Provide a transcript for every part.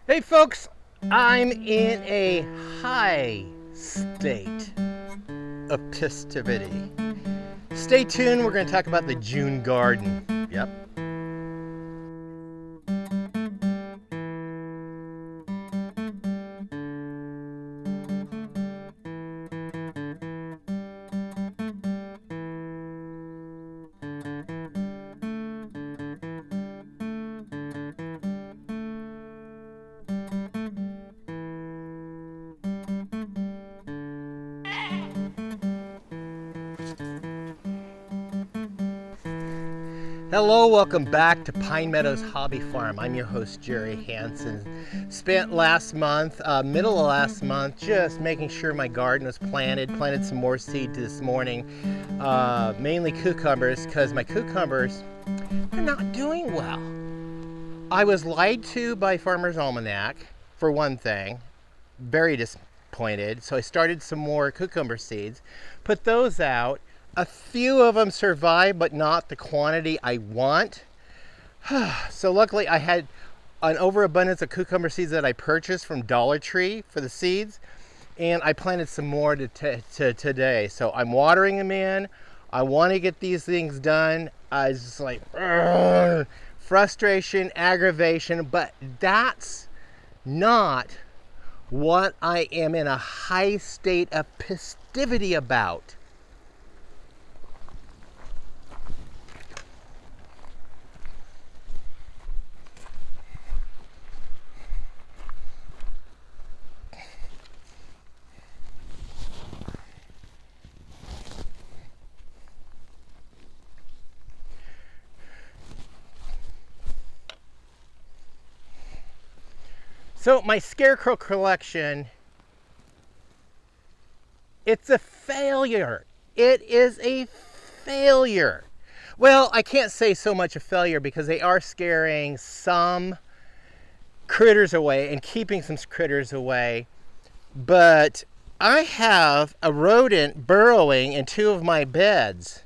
Hey folks, I'm in a high state of Pistivity. Stay tuned, we're going to talk about the June garden. Yep. Hello, welcome back to Pine Meadows Hobby Farm. I'm your host, Jerry Hanson. Spent last month, middle of last month, just making sure my garden was planted. Planted some more seed this morning, mainly cucumbers, because my cucumbers are not doing well. I was lied to by Farmer's Almanac, for one thing. Very disappointed. So I started some more cucumber seeds, put those out. A few of them survived, but not the quantity I want. So luckily I had an overabundance of cucumber seeds that I purchased from Dollar Tree for the seeds, and I planted some more today. So I'm watering them in. I want to get these things done. I was just like, frustration, aggravation, but that's not what I am in a high state of pistivity about. So my scarecrow collection, it's a failure. It is a failure. Well, I can't say so much a failure because they are scaring some critters away and keeping some critters away. But I have a rodent burrowing in two of my beds.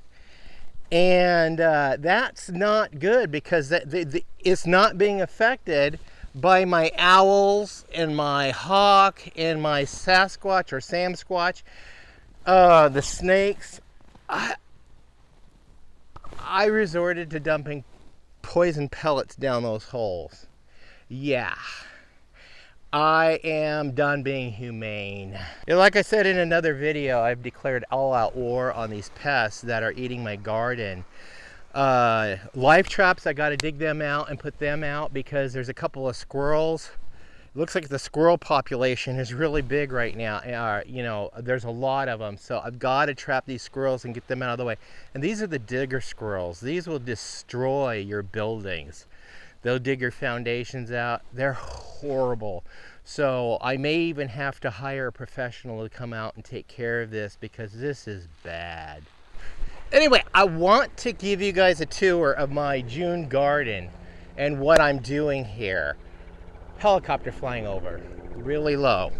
And that's not good because it's not being affected by my owls and my hawk and my Sasquatch or Samsquatch, the snakes. I resorted to dumping poison pellets down those holes. Yeah, I am done being humane. And like I said in another video, I've declared all-out war on these pests that are eating my garden. Live traps, I got to dig them out and put them out because there's a couple of squirrels. It looks like the squirrel population is really big right now. There's a lot of them, so I've got to trap these squirrels and get them out of the way. And these are the digger squirrels. These will destroy your buildings. They'll dig your foundations out. They're horrible. So I may even have to hire a professional to come out and take care of this because this is bad. Anyway, I want to give you guys a tour of my June garden and what I'm doing here. Helicopter flying over, really low.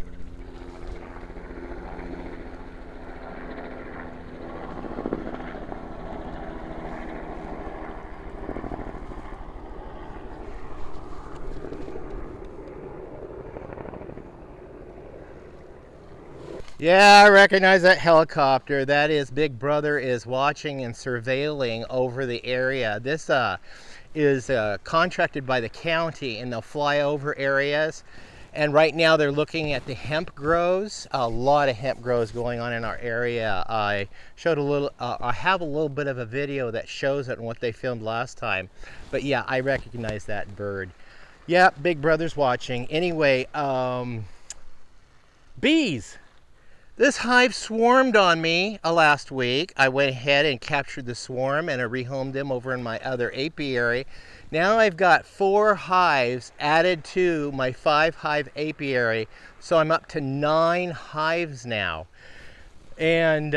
Yeah, I recognize that helicopter. That is Big Brother is watching and surveilling over the area. This is contracted by the county, and they'll fly over areas. And right now they're looking at the hemp grows. A lot of hemp grows going on in our area. I showed a little, I have a little bit of a video that shows it and what they filmed last time. But yeah, I recognize that bird. Yeah, Big Brother's watching. Anyway, bees. This hive swarmed on me last week. I went ahead and captured the swarm and I rehomed them over in my other apiary. Now I've got 4 hives added to my 5 hive apiary, so I'm up to 9 hives now. And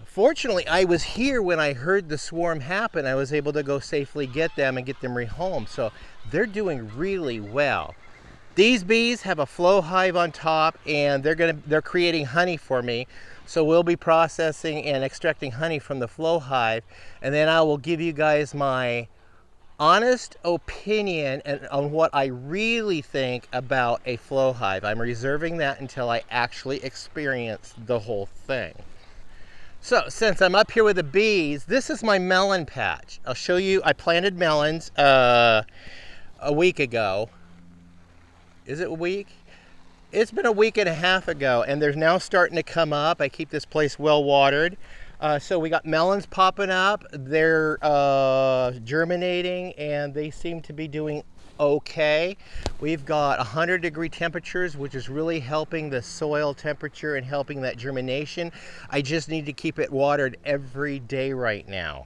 fortunately, I was here when I heard the swarm happen. I was able to go safely get them and get them rehomed. So they're doing really well. These bees have a flow hive on top, and they're creating honey for me. So we'll be processing and extracting honey from the flow hive, and then I will give you guys my honest opinion and on what I really think about a flow hive. I'm reserving that until I actually experience the whole thing. So since I'm up here with the bees, this is my melon patch. I'll show you. I planted melons a week ago. Is it a week? It's been a week and a half ago, and they're now starting to come up. I keep this place well watered. So we got melons popping up. They're germinating, and they seem to be doing okay. We've got 100-degree temperatures, which is really helping the soil temperature and helping that germination. I just need to keep it watered every day right now.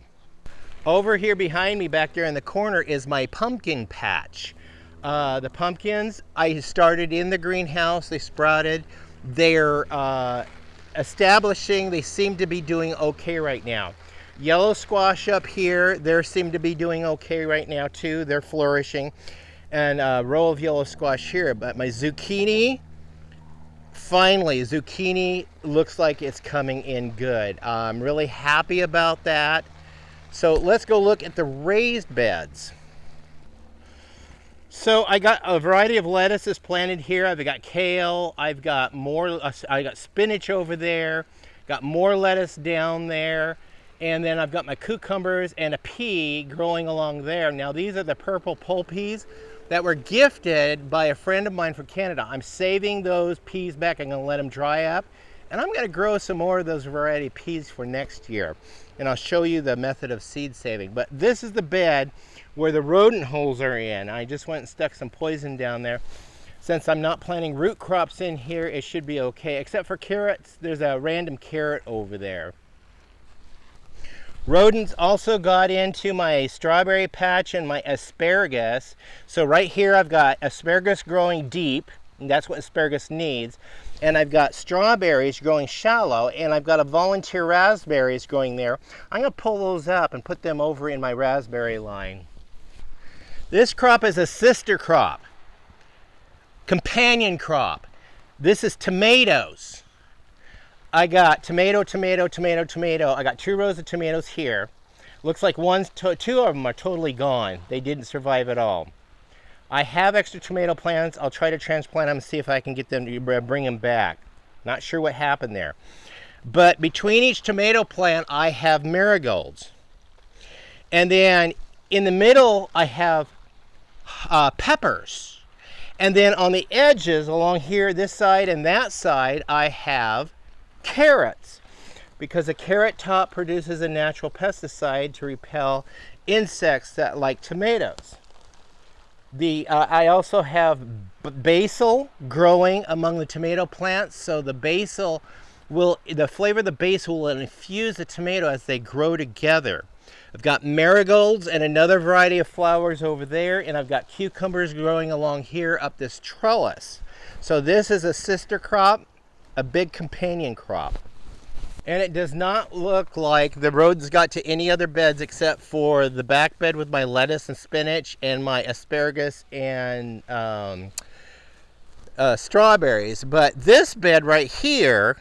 Over here behind me, back there in the corner, is my pumpkin patch. The pumpkins, I started in the greenhouse. They sprouted. They're establishing. They seem to be doing okay right now. Yellow squash up here, they seem to be doing okay right now too. They're flourishing. And a row of yellow squash here. But my zucchini, finally, zucchini looks like it's coming in good. I'm really happy about that. So let's go look at the raised beds. So I got a variety of lettuces planted here. I've got kale, I've got more, I got spinach over there, got more lettuce down there, and then I've got my cucumbers and a pea growing along there. Now these are the purple pole peas that were gifted by a friend of mine from Canada. I'm saving those peas back. I'm gonna let them dry up, and I'm gonna grow some more of those variety peas for next year. And I'll show you the method of seed saving. But this is the bed where the rodent holes are in. I just went and stuck some poison down there. Since I'm not planting root crops in here, it should be okay, except for carrots. There's a random carrot over there. Rodents also got into my strawberry patch and my asparagus. So right here I've got asparagus growing deep, and that's what asparagus needs. And I've got strawberries growing shallow, and I've got a volunteer raspberries growing there. I'm gonna pull those up and put them over in my raspberry line. This crop is a sister crop, companion crop. This is tomatoes. I got tomato, tomato, tomato, tomato. I got 2 rows of tomatoes here. Looks like 2 of them are totally gone. They didn't survive at all. I have extra tomato plants. I'll try to transplant them and see if I can get them to bring them back. Not sure what happened there. But between each tomato plant, I have marigolds. And then in the middle, I have peppers. And then on the edges, along here, this side and that side, I have carrots. Because a carrot top produces a natural pesticide to repel insects that like tomatoes. I also have basil growing among the tomato plants, so the flavor of the basil will infuse the tomato as they grow together. I've got marigolds and another variety of flowers over there, and I've got cucumbers growing along here up this trellis. So this is a sister crop, a big companion crop. And it does not look like the rodents got to any other beds except for the back bed with my lettuce and spinach and my asparagus and strawberries. But this bed right here,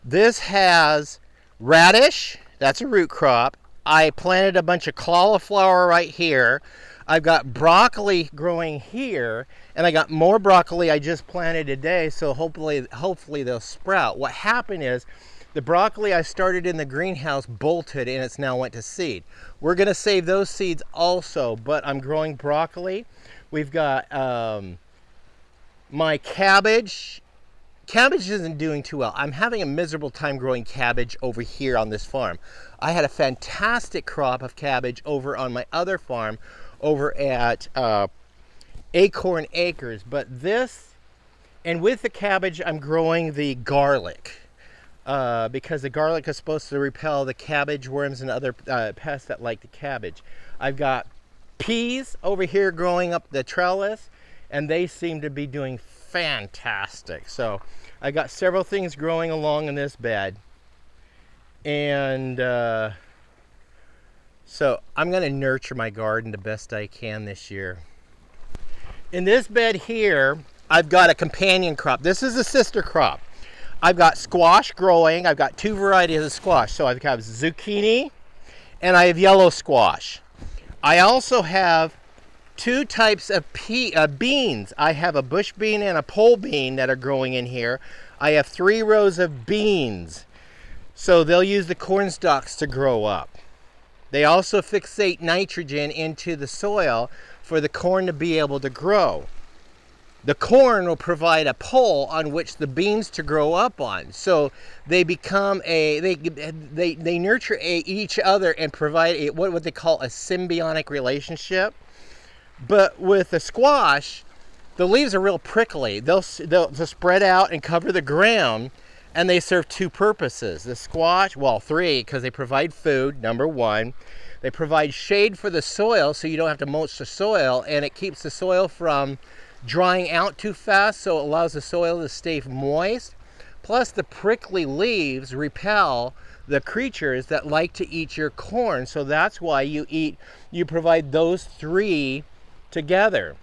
this has radish. That's a root crop. I planted a bunch of cauliflower right here. I've got broccoli growing here, and I got more broccoli I just planted today, so hopefully they'll sprout. What happened is, the broccoli I started in the greenhouse bolted and it's now went to seed. We're gonna save those seeds also, but I'm growing broccoli. We've got my cabbage. Cabbage isn't doing too well. I'm having a miserable time growing cabbage over here on this farm. I had a fantastic crop of cabbage over on my other farm over at Acorn Acres, but this, and with the cabbage, I'm growing the garlic. Because the garlic is supposed to repel the cabbage worms and other pests that like the cabbage. I've got peas over here growing up the trellis, and they seem to be doing fantastic. So I got several things growing along in this bed, and so I'm going to nurture my garden the best I can this year. In this bed here, I've got a companion crop. This is a sister crop. I've got squash growing. I've got 2 varieties of squash. So I've got zucchini and I have yellow squash. I also have two types of beans. I have a bush bean and a pole bean that are growing in here. I have 3 rows of beans. So they'll use the corn stalks to grow up. They also fixate nitrogen into the soil for the corn to be able to grow. The corn will provide a pole on which the beans to grow up on. So they become they nurture each other and provide what they call a symbiotic relationship. But with the squash, the leaves are real prickly. They'll spread out and cover the ground, and they serve 2 purposes. The squash, well, 3, because they provide food, number 1. They provide shade for the soil, so you don't have to mulch the soil, and it keeps the soil from drying out too fast, so it allows the soil to stay moist. Plus, the prickly leaves repel the creatures that like to eat your corn, so that's why you provide those 3 together.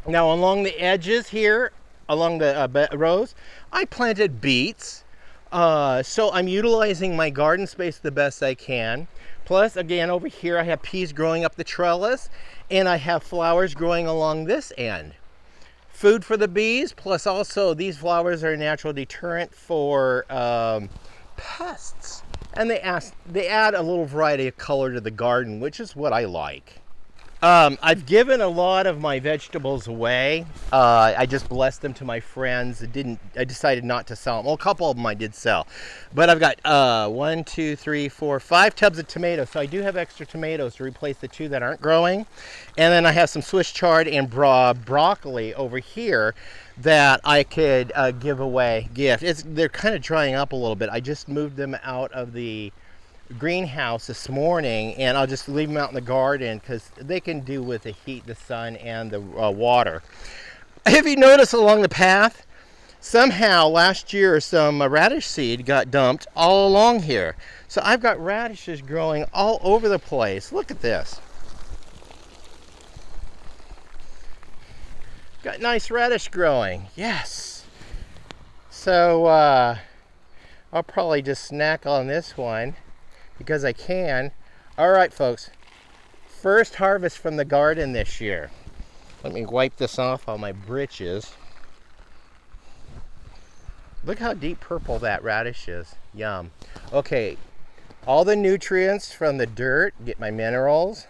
Now, along the edges here, along the rows, I planted beets. So I'm utilizing my garden space the best I can. Plus, again, over here I have peas growing up the trellis, and I have flowers growing along this end. Food for the bees, plus also these flowers are a natural deterrent for pests. And they add a little variety of color to the garden, which is what I like. I've given a lot of my vegetables away. I just blessed them to my friends. I decided not to sell them. Well, a couple of them I did sell. But I've got 1, 2, 3, 4, 5 tubs of tomatoes. So I do have extra tomatoes to replace the 2 that aren't growing. And then I have some Swiss chard and broccoli over here that I could give away, gift. They're kind of drying up a little bit. I just moved them out of the greenhouse this morning, and I'll just leave them out in the garden because they can do with the heat, the sun, and the water. If you notice along the path, somehow last year some radish seed got dumped all along here. So I've got radishes growing all over the place. Look at this. Got nice radish growing. Yes. So I'll probably just snack on this one because I can. All right, folks. First harvest from the garden this year. Let me wipe this off on my britches. Look how deep purple that radish is. Yum. Okay, all the nutrients from the dirt, get my minerals.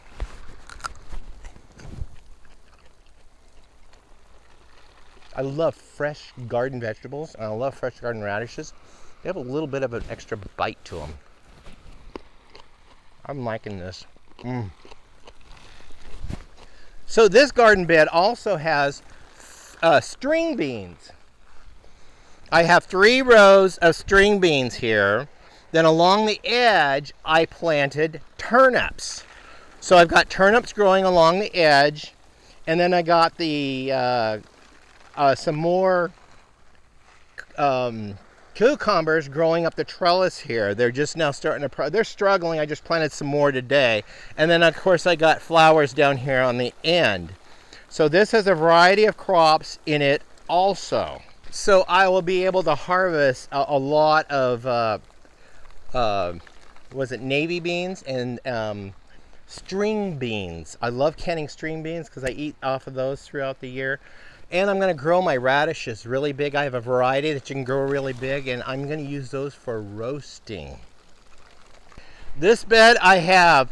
I love fresh garden vegetables, and I love fresh garden radishes. They have a little bit of an extra bite to them. I'm liking this. So this garden bed also has string beans. I have 3 rows of string beans here. Then along the edge, I planted turnips. So I've got turnips growing along the edge, and then I got the some more cucumbers growing up the trellis here. They're just now starting to, they're struggling. I just planted some more today. And then of course I got flowers down here on the end. So this has a variety of crops in it also. So I will be able to harvest a lot of, was it navy beans and string beans. I love canning string beans because I eat off of those throughout the year. And I'm going to grow my radishes really big. I have a variety that you can grow really big, and I'm going to use those for roasting. This bed I have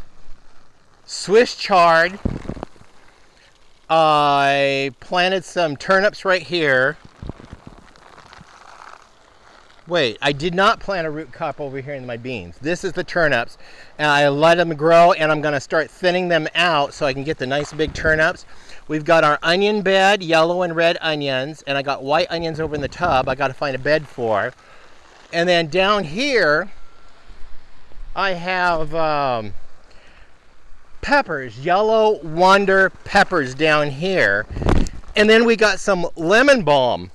Swiss chard. I planted some turnips right here. Wait, I did not plant a root crop over here in my beans. This is the turnips, and I let them grow, and I'm going to start thinning them out so I can get the nice big turnips. We've got our onion bed, yellow and red onions, and I got white onions over in the tub I got to find a bed for. And then down here, I have peppers, yellow wonder peppers down here. And then we got some lemon balm.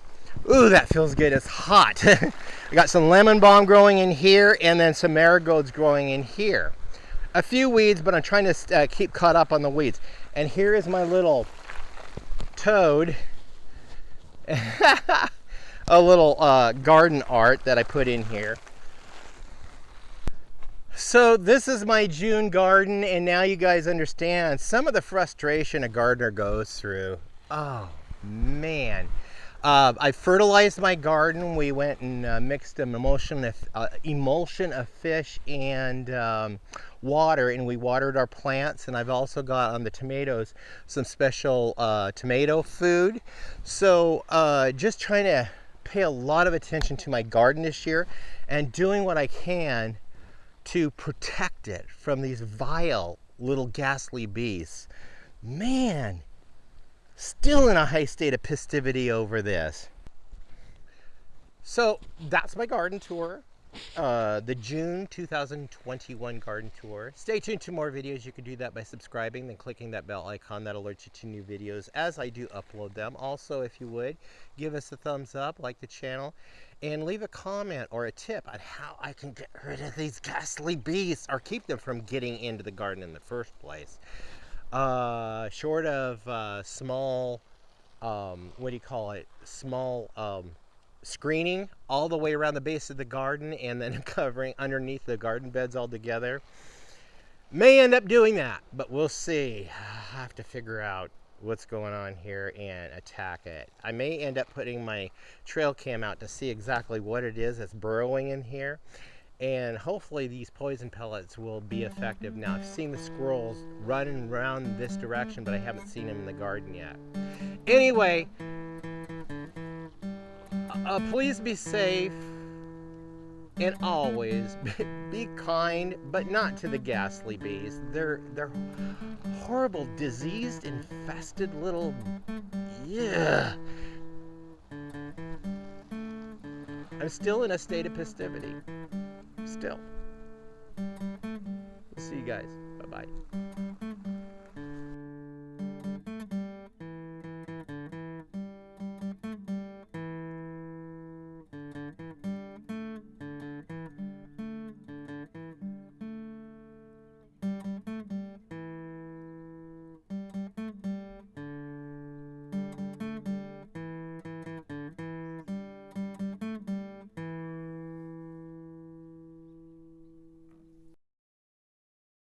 Ooh, that feels good. It's hot. I got some lemon balm growing in here, and then some marigolds growing in here. A few weeds, but I'm trying to keep caught up on the weeds. And here is my little toad. A little garden art that I put in here. So this is my June garden, and now you guys understand some of the frustration a gardener goes through. Oh man. I fertilized my garden. We went and mixed an emulsion of fish and water, and we watered our plants. And I've also got on the tomatoes some special tomato food. So just trying to pay a lot of attention to my garden this year and doing what I can to protect it from these vile little ghastly beasts. Man, still in a high state of pistivity over this. So that's my garden tour, the June 2021 garden tour. Stay tuned to more videos. You can do that by subscribing and clicking that bell icon. That alerts you to new videos as I do upload them. Also, if you would, give us a thumbs up, like the channel, and leave a comment or a tip on how I can get rid of these ghastly beasts or keep them from getting into the garden in the first place. Short of small, what do you call it? Small screening all the way around the base of the garden and then covering underneath the garden beds altogether. May end up doing that, but we'll see. I have to figure out what's going on here and attack it. I may end up putting my trail cam out to see exactly what it is that's burrowing in here, and hopefully these poison pellets will be effective. Now, I've seen the squirrels running around this direction, but I haven't seen them in the garden yet. Anyway, please be safe and always be kind, but not to the ghastly bees. They're horrible, diseased, infested little, yeah. I'm still in a state of pistivity. Still. We'll see you guys. Bye-bye.